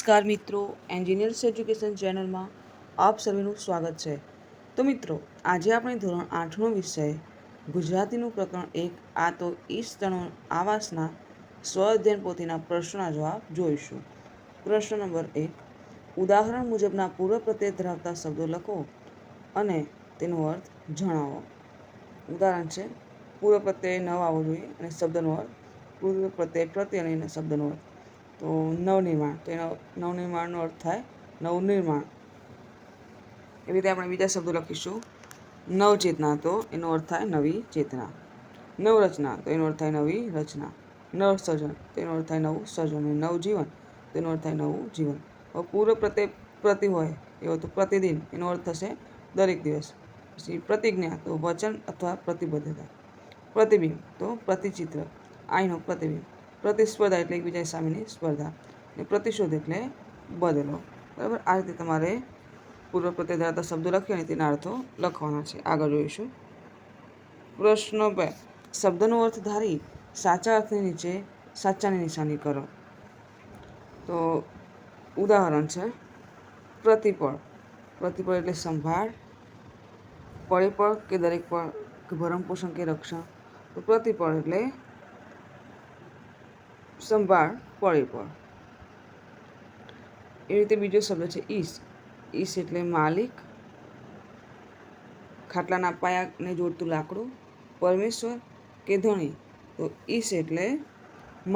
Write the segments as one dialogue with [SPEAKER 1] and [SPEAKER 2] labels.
[SPEAKER 1] નમસ્કાર મિત્રો, engineers education ચેનલમાં આપ સર્વેનું સ્વાગત છે. તો મિત્રો, આજે આપણે ધોરણ 8નો વિષય ગુજરાતીનું પ્રકરણ 1 આ તો ઈષ્ટનો આવાસના સ્વઅધ્યયન પોથીના પ્રશ્નોના જવાબ જોઈશું. પ્રશ્ન નંબર 1. ઉદાહરણ મુજબના પૂર્વ પ્રત્યય ધરાવતા શબ્દો લખો અને તેનો અર્થ જણાવો. ઉદાહરણ છે પૂર્વ પ્રત્યય ન આવવો જોઈએ અને શબ્દનો અર્થ પૂર્વ પ્રત્યય પ્રત્યય અને શબ્દનો અર્થ. તો નવનિર્માણ, તો એનો નવનિર્માણનો અર્થ થાય નવનિર્માણ. એવી રીતે આપણે બીજા શબ્દો લખીશું. નવચેતના, તો એનો અર્થ થાય નવી ચેતના. નવરચના, તો એનો અર્થ થાય નવી રચના. નવસર્જન, તો એનો અર્થ થાય નવું સર્જન. અને નવજીવન, તો એનો અર્થ થાય નવું જીવન. હવે પૂર્વ પ્રત્યય પ્રતિ હોય એવો તો પ્રતિદિન, એનો અર્થ થશે દરેક દિવસ. પછી પ્રતિજ્ઞા, તો વચન અથવા પ્રતિબદ્ધતા. પ્રતિબિંબ, તો પ્રતિચિત્ર, આઈનો પ્રતિબિંબ. પ્રતિસ્પર્ધા એટલે એકબીજા સામેની સ્પર્ધા. અને પ્રતિશોધ એટલે બદલો. બરાબર, આ રીતે તમારે પૂર્વ પ્રત્યય ધરાવતા શબ્દો લખી અને તેના અર્થો લખવાના છે. આગળ જોઈશું. પ્રશ્ન 2. શબ્દનો અર્થ ધારી સાચા અર્થની નીચે સાચાની નિશાની કરો. તો ઉદાહરણ છે પ્રતિપળ. પ્રતિપળ એટલે સંભાળ. પરિપળ કે દરેક પળ કે ભરણપોષણ કે રક્ષણ. તો પ્રતિપળ એટલે સંભાળ, પરિપળ. એવી રીતે બીજો શબ્દ છે ઈશ. ઈશ એટલે માલિક. ખાટલાના પાયાને જોડતું લાકડું. પરમેશ્વર કે ધણી. તો ઈશ એટલે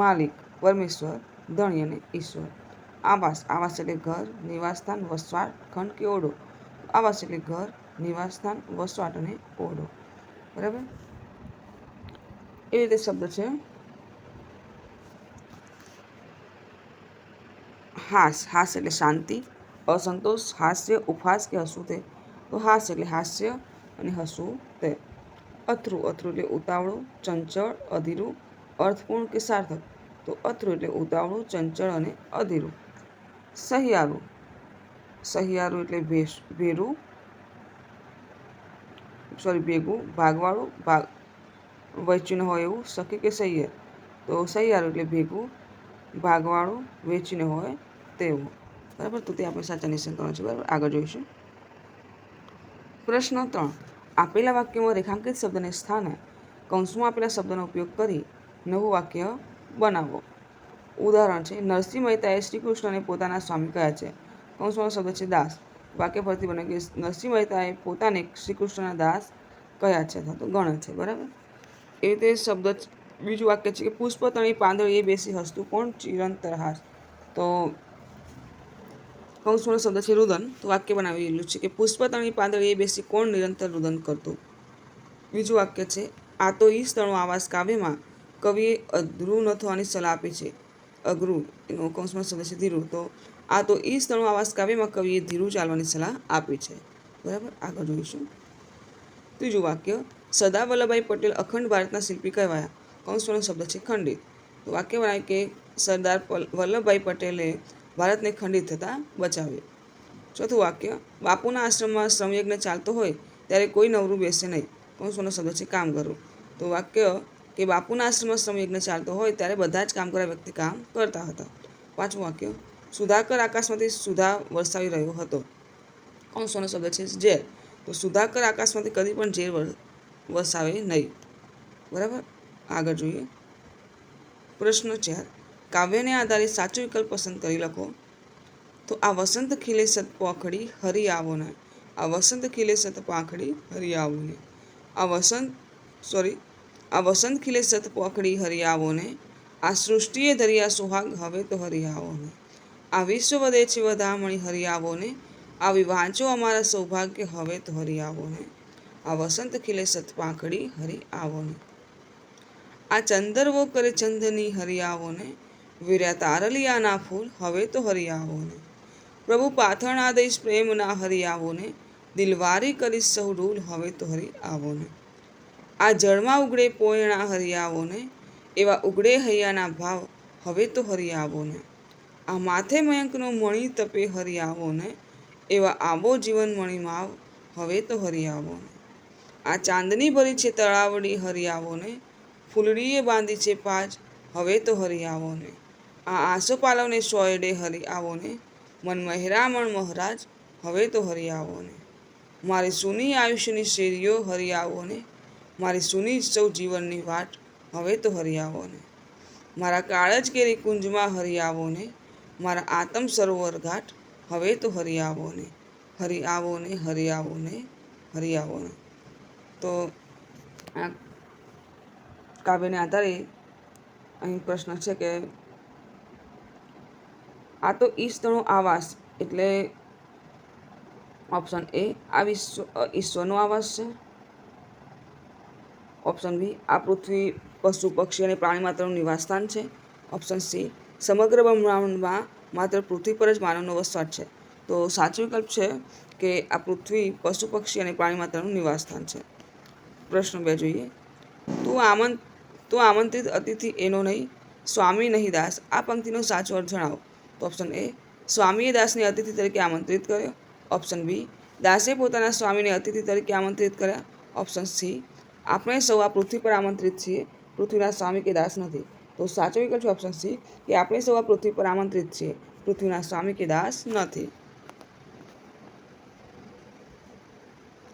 [SPEAKER 1] માલિક, પરમેશ્વર, ધણી અને ઈશ્વર. આવાસ. આવાસ એટલે ઘર, નિવાસસ્થાન, વસવાટ, ખંડ કે ઓરડો. આવાસ એટલે ઘર, નિવાસસ્થાન, વસવાટ અને ઓરડો. બરાબર, એ રીતે શબ્દ છે હાસ. હાસ એટલે શાંતિ, અસંતોષ, હાસ્ય, ઉપહાસ કે હસવું તે. તો હાસ એટલે હાસ્ય અને હસવું તે. અથરું. અથરું એટલે ઉતાવળું, ચંચળ, અધીરું, અર્થપૂર્ણ કે સાર્થક. તો અથરું એટલે ઉતાવળું, ચંચળ અને અધીરું. સહિયારું. સહિયારું એટલે ભેરું, ભેગું, ભાગવાળું, વહેંચીને હોય એવું. સખી કે સહિયર. તો સહિયારું એટલે ભેગું, ભાગવાળું, વેચીને હોય તેવું. બરાબર, તો તે આપણે સાચા નિશાન કરવાનું છે. બરાબર, આગળ જોઈશું. પ્રશ્ન 3. આપેલા વાક્યમાં રેખાંકિત શબ્દને સ્થાને કૌંસમાં આપેલા શબ્દનો ઉપયોગ કરી નવું વાક્ય બનાવો. ઉદાહરણ છે નરસિંહ મહેતાએ શ્રી કૃષ્ણને પોતાના સ્વામી કહ્યા છે. કૌંસમાં શબ્દ છે દાસ. વાક્ય પરથી બને કે નરસિંહ મહેતાએ પોતાને શ્રી કૃષ્ણના દાસ કહ્યા છે અથવા તો ગણે છે. બરાબર, એ રીતે શબ્દ બીજું વાક્ય છે કે પુષ્પ તણી પાંદડીએ બેસી હસતું કોણ ચિરંતર હાસ. તો કૌંસનો શબ્દ છે રુદન. તો વાક્ય બનાવેલું છે કે પુષ્પ તણી પાંદડીએ બેસી કોણ નિરંતર રુદન કરતું. બીજું વાક્ય છે આ તો ઈશ તણો આવાસ કાવ્યમાં કવિએ અઘરું ન થવાની સલાહ આપી છે. અઘરું એનો કૌંસમાં શબ્દ છે ધીરું. તો આ તો ઈશ તણો આવાસ કાવ્યમાં કવિએ ધીરું ચાલવાની સલાહ આપી છે. બરાબર, આગળ જોઈશું. ત્રીજું વાક્ય સરદાર વલ્લભભાઈ પટેલ અખંડ ભારતના શિલ્પી કહેવાયા. કૌંસનો શબ્દ છે ખંડિત. તો વાક્ય બનાવે કે સરદાર વલ્લભભાઈ પટેલે ભારતને ખંડિત થતાં બચાવ્યું. ચોથું વાક્ય બાપુના આશ્રમમાં શ્રમયજ્ઞ ચાલતો હોય ત્યારે કોઈ નવરું બેસે નહીં. કૌંસનો શબ્દ છે કામ કરવું. તો વાક્ય કે બાપુના આશ્રમમાં શ્રમયજ્ઞ ચાલતો હોય ત્યારે બધા જ કામ કરવા વ્યક્તિ કામ કરતા હતા. પાંચમું વાક્ય સુધાકર આકાશમાંથી સુધા વરસાવી રહ્યો હતો. કૌંસનો શબ્દ છે ઝેર. તો સુધાકર આકાશમાંથી કદી પણ ઝેર વરસાવે નહીં. બરાબર, આગળ જોઈએ. પ્રશ્ન 4. કાવ્યને આધારે સાચો વિકલ્પ પસંદ કરી લખો. તો આ વસંત ખીલે સત પોખડી હરી આવો ને. આ વસંત ખીલે સત પાંખડી હરી આવો ને. આ વસંત ખીલે સત પોખડી હરી આવો ને. આ સૃષ્ટિએ ધર્યા સુહાગ હવે તો હરી આવો ને. આ વિશ્વ વધે છે વધામણી હરી આવો ને. આવી વાંચો અમારા સૌભાગ્ય હવે તો હરી આવો ને. આ વસંત ખીલે સત પાંખડી હરી આવો ને. આ ચંદરવો કરે ચંદની હરી આવો ને. વીર્યા તારલિયાના ફૂલ હવે તો હરી આવો ને. પ્રભુ પાથરણા દઈશ પ્રેમના હરી આવો ને. દિલવારી કરીશ સહુ રૂલ હવે તો હરી આવો ને. આ જળમાં ઉગડે પોયણા હરી આવો ને. એવા ઉગડે હૈયાના ભાવ હવે તો હરી આવો ને. આ માથે મયંકનો મણી તપે હરી આવો ને. એવા આબો જીવન મણી માવ હવે તો હરી આવો ને. આ ચાંદની ભરી છે તળાવડી હરી આવો ને. ફૂલડીએ બાંધી છે પાજ હવે તો હરી આવો ને. આ આસોપાલવને સોયડે હરી આવો ને, મનમાં હેરામણ મહારાજ હવે તો હરી આવો ને. મારી સૂની આયુષ્યની શેરીઓ હરી આવો ને, મારી સૂની સૌ જીવનની વાટ હવે તો હરી આવો ને. મારા કાળજ કેરી કુંજમાં હરી આવો ને, મારા આતમ સરોવર ઘાટ હવે તો હરી આવો ને. હરી આવો ને, હરી આવો ને, હરી આવો ને. તો આ કાવ્યને આધારે અહીં પ્રશ્ન છે કે આ તો ઈષ્ટનો આવાસ એટલે ઓપ્શન એ આ ઈશ્વરનો આવાસ છે. ઓપ્શન બી આ પૃથ્વી પશુ પક્ષી અને પ્રાણી માત્રનું નિવાસસ્થાન છે. ઓપ્શન સી સમગ્ર બ્રહ્માંડમાં માત્ર પૃથ્વી પર જ માનવનો વસવાટ છે. તો સાચો વિકલ્પ છે કે આ પૃથ્વી પશુ પક્ષી અને પ્રાણી માત્રનું નિવાસસ્થાન છે. પ્રશ્ન 2 જોઈએ. તું આમંત્રિત અતિથિ એનો નહીં, સ્વામી નહીં દાસ. આ પંક્તિનો સાચો અર્થ જણાવો. તો ઓપ્શન એ સ્વામીએ દાસને અતિથિ તરીકે આમંત્રિત કર્યો. ઓપ્શન બી દાસે પોતાના સ્વામીને અતિથિ તરીકે આમંત્રિત કર્યા. ઓપ્શન સી આપણે સૌ આ પૃથ્વી પર આમંત્રિત છીએ, પૃથ્વીના સ્વામી કે દાસ નથી. તો સાચો વિકલ્પ છે ઓપ્શન સી કે આપણે સૌ આ પૃથ્વી પર આમંત્રિત છીએ, પૃથ્વીના સ્વામી કે દાસ નથી.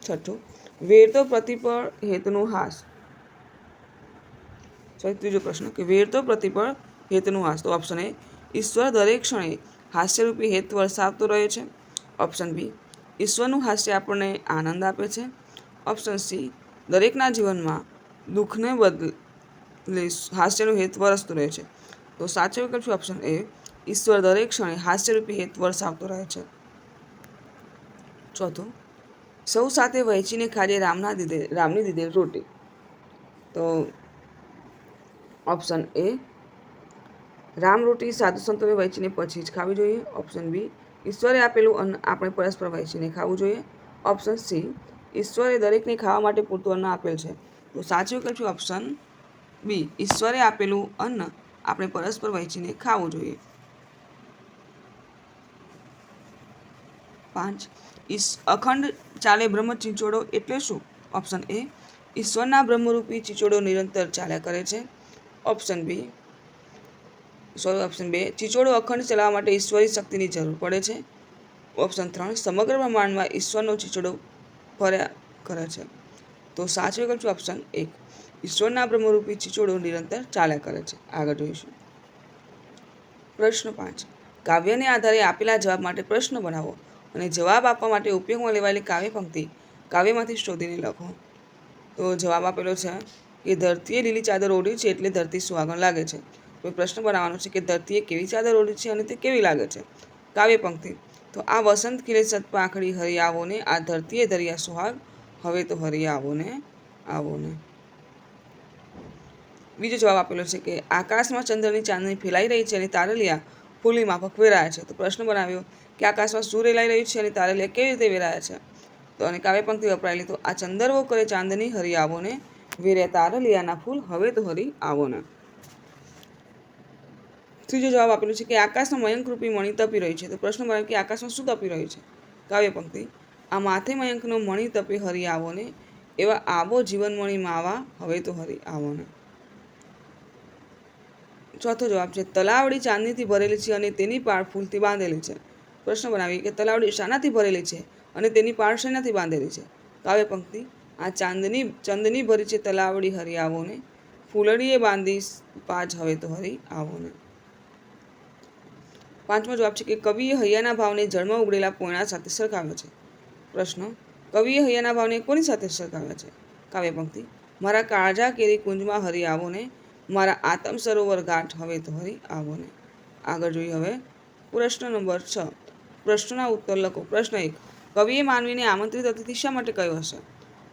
[SPEAKER 1] છઠ્ઠું, વેરતો પ્રતિપળ હેતનું હાસ. ત્રીજો પ્રશ્ન કે વેરતો પ્રતિપળ હેતનું હાસ. તો ઓપ્શન એ ઈશ્વર દરેક ક્ષણે હાસ્યરૂપી હેત વરસાવતો રહે છે. ઓપ્શન બી ઈશ્વરનું હાસ્ય આપણને આનંદ આપે છે. ઓપ્શન સી દરેકના જીવનમાં દુઃખને બદલે હાસ્યનું હેત વરસતું રહે છે. તો સાચો વિકલ્પ છે ઓપ્શન એ ઈશ્વર દરેક ક્ષણે હાસ્યરૂપી હેત વરસાવતો રહે છે. ચોથું, સૌ સાથે વહેંચીને ખાજે રામની દીધેલ રોટી. તો ઓપ્શન એ રામ રોટી સાધુ સંતોએ વહેંચીને પછી જ ખાવી જોઈએ. ઓપ્શન બી ઈશ્વરે આપેલું અન્ન આપણે પરસ્પર વહેંચીને ખાવું જોઈએ. ઓપ્શન સી ઈશ્વરે દરેકને ખાવા માટે પૂરતું અન્ન આપેલ છે. તો સાચો વિકલ્પ છે ઓપ્શન બી ઈશ્વરે આપેલું અન્ન આપણે પરસ્પર વહેંચીને ખાવું જોઈએ. 5 અખંડ ચાલે બ્રહ્મ ચીંચોડો એટલે શું? ઓપ્શન એ ઈશ્વરના બ્રહ્મરૂપી ચીંચોડો નિરંતર ચાલ્યા કરે છે. ઓપ્શન બે ચીંચોડો અખંડ ચલાવવા માટે ઈશ્વરી શક્તિની જરૂર પડે છે. ઓપ્શન 3 સમગ્ર બ્રહ્માંડમાં ઈશ્વરનો ચીંચોડો ફર્યા કરે છે. તો સાચો વિકલ્પ છે ઓપ્શન 1 ઈશ્વરના બ્રહ્મરૂપી ચીંચોડો નિરંતર ચાલ્યા કરે છે. આગળ જોઈશું. પ્રશ્ન 5 કાવ્યને આધારે આપેલા જવાબ માટે પ્રશ્ન બનાવો અને જવાબ આપવા માટે ઉપયોગમાં લેવાયેલી કાવ્ય પંક્તિ કાવ્યમાંથી શોધીને લખો. તો જવાબ આપેલો છે કે ધરતીએ લીલી ચાદર ઓઢી છે એટલે ધરતી સુહાગણ લાગે છે. કોઈ પ્રશ્ન બનાવવાનો છે કે ધરતીએ કેવી ચાદર ઓઢી છે અને તે કેવી લાગે છે. કાવ્ય પંક્તિ તો આ વસંત ખીલે સતપાખડી હરી આવો ને, આ ધરતીએ ધર્યા સુહાગ હવે તો હરી આવો ને, આવો ને. બીજો જવાબ આપેલો છે કે આકાશમાં ચંદ્રની ચાંદની ફેલાઈ રહી છે અને તારલિયા ફૂલની માફક વેરાયા છે. તો પ્રશ્ન બનાવ્યો કે આકાશમાં શું રેલાઈ રહ્યું છે અને તારલિયા કેવી રીતે વેરાયા છે. તો અને કાવ્ય પંક્તિ વપરાયેલી તો આ ચંદરવો કરે ચાંદની હરી આવો ને, વેર્યા તારલિયાના ફૂલ હવે તો હરી આવો ને. ત્રીજો જવાબ આપેલો છે કે આકાશમાં મયંકરૂપી મણિ તપી રહી છે. તો પ્રશ્ન બનાવ્યો કે આકાશમાં શું તપી રહ્યું છે. કાવ્ય પંક્તિ આ માથે મયંકનો મણિ તપે હરી આવો ને, એવા આવો જીવનમણિ માવા હવે તો હરી આવો ને. ચોથો જવાબ છે તલાવડી ચાંદનીથી ભરેલી છે અને તેની પાળ ફૂલથી બાંધેલી છે. પ્રશ્ન બનાવીએ કે તલાવડી શાનાથી ભરેલી છે અને તેની પાળ શેનાથી બાંધેલી છે. કાવ્ય પંક્તિ આ ચંદની ભરી છે તલાવડી હરી આવો ને, ફૂલડીએ બાંધી પાજ હવે તો હરી આવો ને. પાંચમો જવાબ છે કે કવિએ હૈયાના ભાવને જળમાં ઉગડેલા પોયણા સાથે સરખાવ્યો છે. પ્રશ્ન કવિએ હૈયાના ભાવને કોની સાથે સરખાવ્યા છે. કાવ્ય પંક્તિ મારા કાળજા કેરી કુંજમાં હરી આવો ને, મારા આતમ સરોવર ઘાટ હવે તો હરી આવો ને. આગળ જોઈએ હવે પ્રશ્ન નંબર 6. પ્રશ્નના ઉત્તર લખો. પ્રશ્ન 1 કવિએ માનવીને આમંત્રિત અતિથિ શા માટે કહ્યો હશે.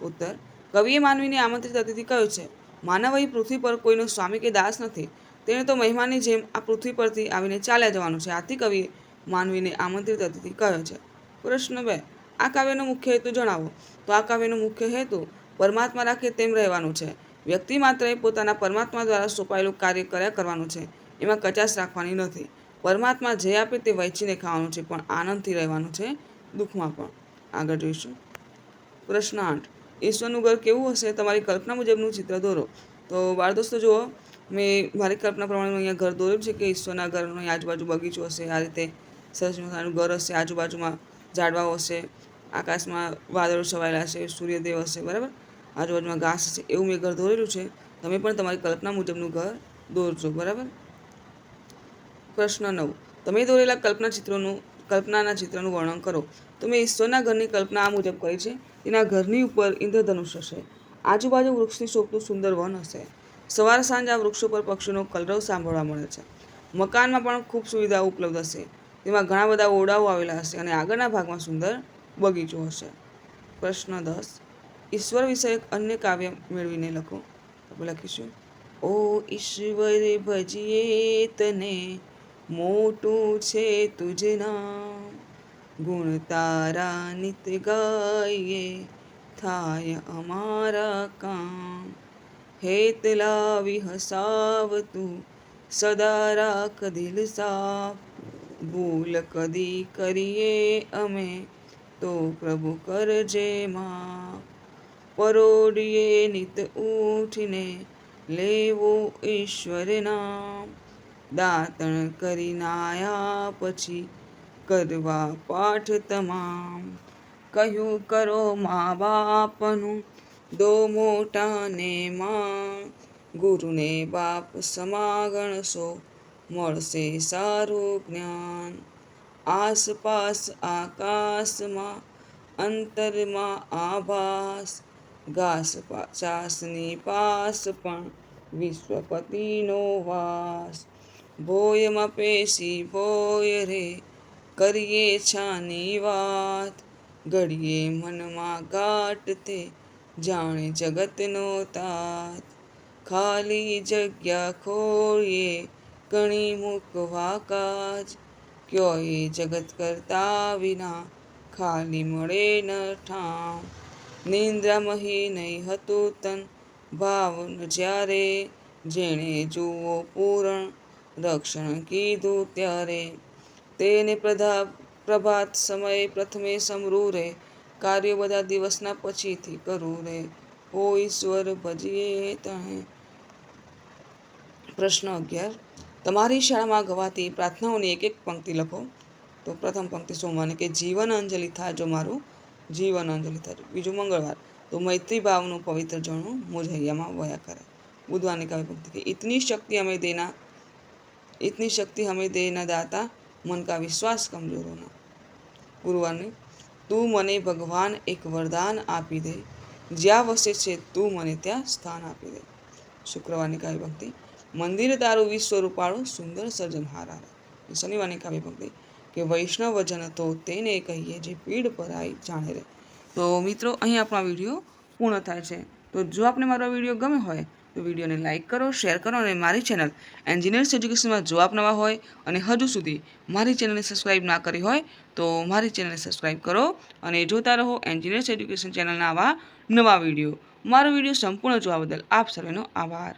[SPEAKER 1] ઉત્તર કવિએ માનવીને આમંત્રિત અતિથિ કહ્યો છે માનવ અહીં પૃથ્વી પર કોઈનો સ્વામી કે દાસ નથી, તેણે તો મહેમાનની જેમ આ પૃથ્વી પરથી આવીને ચાલ્યા જવાનું છે. આથી કવિએ માનવીને આમંત્રિત અતિથિ કહ્યો છે. પ્રશ્ન 2 આ કાવ્યનો મુખ્ય હેતુ જણાવો. તો આ કાવ્યનો મુખ્ય હેતુ પરમાત્મા રાખે તેમ રહેવાનું છે. વ્યક્તિ માત્રએ પોતાના પરમાત્મા દ્વારા સોંપાયેલું કાર્ય કર્યા કરવાનું છે. એમાં કચાશ રાખવાની નથી. પરમાત્મા જે આપે તે વહેંચીને ખાવાનું છે, પણ આનંદથી રહેવાનું છે, દુઃખમાં પણ. આગળ જોઈશું. પ્રશ્ન 8 ઈશ્વરનું ઘર કેવું હશે. તમારી કલ્પના મુજબનું ચિત્ર દોરો. તો બાળ દોસ્તો જુઓ મેં મારી કલ્પના પ્રમાણે અહીંયા ઘર દોર્યું છે કે ઈશ્વરના ઘરનો આજુબાજુ બગીચો હશે, આ રીતે સરસ મજાનું ઘર હશે, આજુબાજુમાં ઝાડવાઓ હશે, આકાશમાં વાદળો છવાયેલા હશે, સૂર્યદેવ હશે, બરાબર, આજુબાજુમાં ઘાસ હશે, એવું મેં ઘર દોરેલું છે. તમે પણ તમારી કલ્પના મુજબનું ઘર દોરજો, બરાબર. પ્રશ્ન 9. તમે દોરેલા કલ્પનાના ચિત્રનું વર્ણન કરો. તો મેં ઈશ્વરના ઘરની કલ્પના આ મુજબ કરી છે. તેના ઘરની ઉપર ઇન્દ્રધનુષ હશે, આજુબાજુ વૃક્ષથી શોભતું સુંદર વન હશે, સવાર સાંજ આ વૃક્ષો પર પક્ષીનો કલરવ સાંભળવા મળે છે. મકાનમાં પણ ખૂબ સુવિધાઓ ઉપલબ્ધ હશે, તેમાં ઘણા બધા ઓરડાઓ આવેલા હશે અને આગળના ભાગમાં સુંદર બગીચો હશે. પ્રશ્ન 10. ઈશ્વર વિષયક અન્ય કાવ્ય મેળવીને લખો. આપણે લખીશું: ઓ ઈશ્વર ભજીએ તને, મોટું છે તુજ નામ, ગુણ તારા નિત ગાઈએ, થાય અમારા કામ. હેત લાવી હસાવતું, સદા રાખ દિલ સાફ, ભૂલ કદી કરીએ અમે, તો પ્રભુ કરજે માફ. પરોડીએ નિત ઉઠીને, લેવો ઈશ્વર નામ, દાતણ કરી નાયા પછી, કરવા પાઠ તમામ. કહ્યું કરો મા બાપનું, દો મોટાને માં, ગુરુને બાપ સમા ગણશો, મળશે સારું જ્ઞાન. આસપાસ આકાશમાં, અંતરમાં આભાસ, ઘાસ ચાસની પાસ પણ વિશ્વપતિનો વાસ. ભોયમાં પેશી ભોય રે, કરીએ છાની વાત, ઘડીએ મનમાં ગાંઠ તે, જાણે જગતનો તાત. ખાલી જગ્યા ખોળીએ, ઘણી મૂકવા કાજ, ક્યોય જગત કરતા વિના, ખાલી મળે ન ઠામ. નિંદ્રામહી નહીં હતું તન, ભાવન જ્યારે, જેણે જુઓ પૂરણ, રક્ષણ કીધું ત્યારે. તેને પ્રભાત સમયે પ્રથમે સમરું રે, કાર્યો બધા દિવસના પછીથી કરું રે. ઓ ઈશ્વર ભજીએ તને. પ્રશ્ન 11. તમારી શાળામાં ગવાતી પ્રાર્થનાઓની એક એક પંક્તિ લખો. તો પ્રથમ પંક્તિ સોમવારની કે જીવન અંજલિ થાજો મારું, જીવન અંજલિ થાજો. બીજું મંગળવાર તો મૈત્રી ભાવનું પવિત્ર ઝરણું મુझ હૈયામાં વયા કરે. બુધવારની કાવ્ય પંક્તિ કે इतनी शक्ति हमें देना दाता, मन का विश्वास कमजोर होना. ગુરુવારની તું મને ભગવાન એક વરદાન આપી દે, જ્યાં વસે છે તું મને ત્યાં સ્થાન આપી દે. શુક્રવારની કાવ્ય પંક્તિ મંદિર તારું વિશ્વ રૂપાળું, સુંદર સર્જનહારા. શનિવારની કાવ્ય પંક્તિ કે વૈષ્ણવ જન તો તેને કહીએ, જે પીડ પરાઈ જાણે રે. તો મિત્રો, અહીં આપણો આ વિડીયો પૂર્ણ થાય છે. તો જો આપને મારો વિડીયો ગમે હોય તો વિડીયોને લાઇક કરો, શેર કરો અને મારી ચેનલ એન્જિનિયર્સ એજ્યુકેશનમાં જો આપ નવા હોય અને હજુ સુધી મારી ચેનલને સબસ્ક્રાઈબ ના કરી હોય તો મારી ચેનલને સબસ્ક્રાઈબ કરો અને જોતા રહો એન્જિનિયર્સ એજ્યુકેશન ચેનલના આવા નવા વિડીયો. મારો વિડીયો સંપૂર્ણ જોવા બદલ આપ સર્વેનો આભાર.